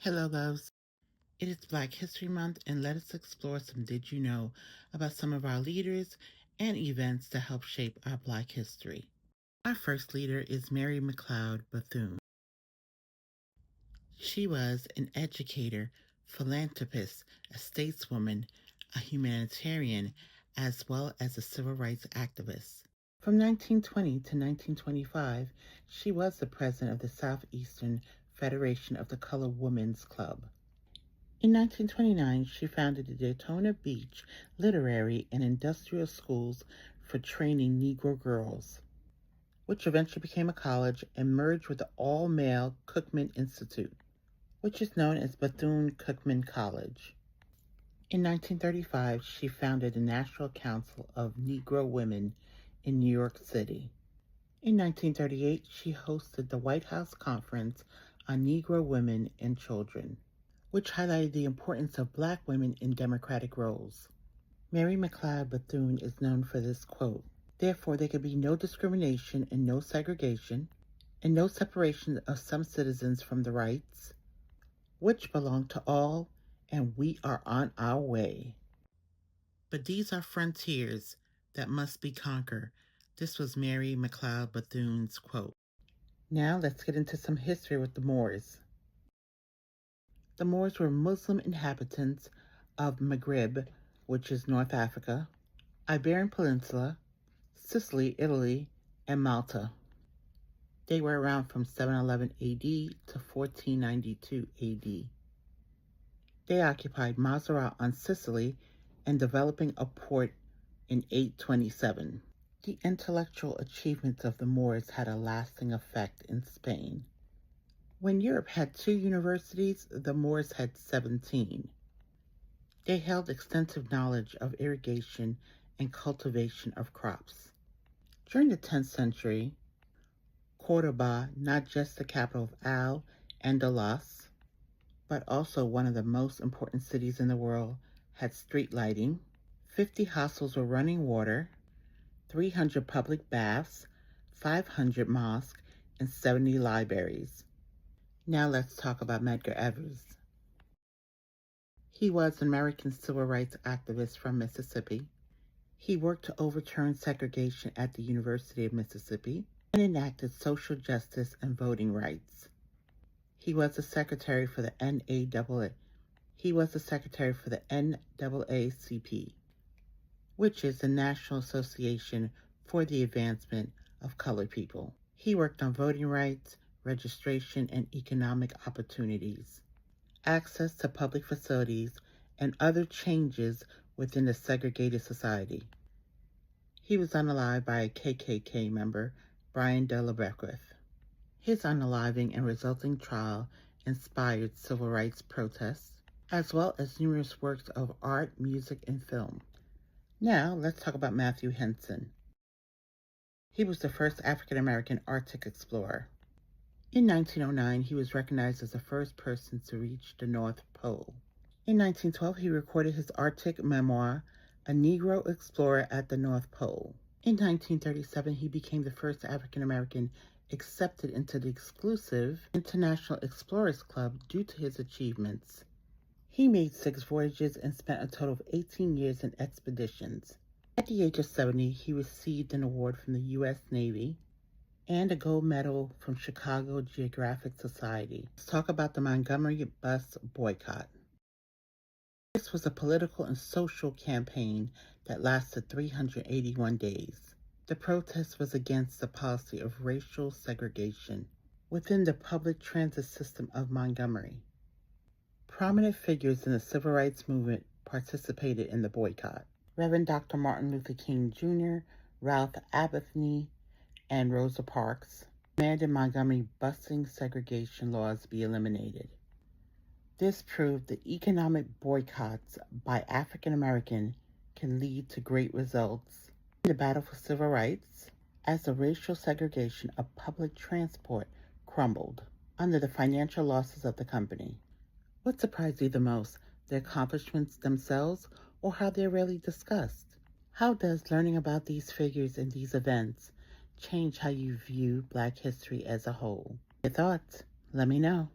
Hello, loves. It is Black History Month, and let us explore some Did You Know about some of our leaders and events that help shape our Black history. Our first leader is Mary McLeod Bethune. She was an educator, philanthropist, a stateswoman, a humanitarian, as well as a civil rights activist. From 1920 to 1925, she was the president of the Southeastern Federation of the Colored Women's Club. In 1929, she founded the Daytona Beach Literary and Industrial Schools for training Negro girls, which eventually became a college and merged with the all-male Cookman Institute, which is known as Bethune-Cookman College. In 1935, she founded the National Council of Negro Women in New York City. In 1938, she hosted the White House Conference on Negro Women and Children, which highlighted the importance of Black women in democratic roles. Mary McLeod Bethune is known for this quote: "Therefore there can be no discrimination and no segregation, and no separation of some citizens from the rights, which belong to all, and we are on our way. But these are frontiers that must be conquered." This was Mary McLeod Bethune's quote. Now let's get into some history with the Moors. The Moors were Muslim inhabitants of Maghreb, which is North Africa, Iberian Peninsula, Sicily, Italy, and Malta. They were around from 711 AD to 1492 AD. They occupied Mazarat on Sicily and developing a port in 827. The intellectual achievements of the Moors had a lasting effect in Spain. When Europe had 2 universities, the Moors had 17. They held extensive knowledge of irrigation and cultivation of crops. During the 10th century, Cordoba, not just the capital of Al-Andalus, but also one of the most important cities in the world, had street lighting, 50 hostels with running water, 300 public baths, 500 mosques, and 70 libraries. Now let's talk about Medgar Evers. He was an American civil rights activist from Mississippi. He worked to overturn segregation at the University of Mississippi and enacted social justice and voting rights. He was the secretary for the NAACP, which is the National Association for the Advancement of Colored People. He worked on voting rights, registration, and economic opportunities, access to public facilities, and other changes within the segregated society. He was unalived by a KKK member, Brian De La Beckwith. His unaliving and resulting trial inspired civil rights protests, as well as numerous works of art, music, and film. Now, let's talk about Matthew Henson. He was the first African-American Arctic explorer. In 1909, he was recognized as the first person to reach the North Pole. In 1912, he recorded his Arctic memoir, A Negro Explorer at the North Pole. In 1937, he became the first African-American accepted into the exclusive International Explorers Club due to his achievements. He made 6 voyages and spent a total of 18 years in expeditions. At the age of 70, he received an award from the U.S. Navy and a gold medal from Chicago Geographic Society. Let's talk about the Montgomery Bus Boycott. This was a political and social campaign that lasted 381 days. The protest was against the policy of racial segregation within the public transit system of Montgomery. Prominent figures in the civil rights movement participated in the boycott. Reverend Dr. Martin Luther King Jr., Ralph Abernathy, and Rosa Parks demanded Montgomery busing segregation laws be eliminated. This proved that economic boycotts by African Americans can lead to great results in the battle for civil rights, as the racial segregation of public transport crumbled under the financial losses of the company. What surprised you the most, the accomplishments themselves or how they're rarely discussed? How does learning about these figures and these events change how you view Black history as a whole? Your thoughts? Let me know.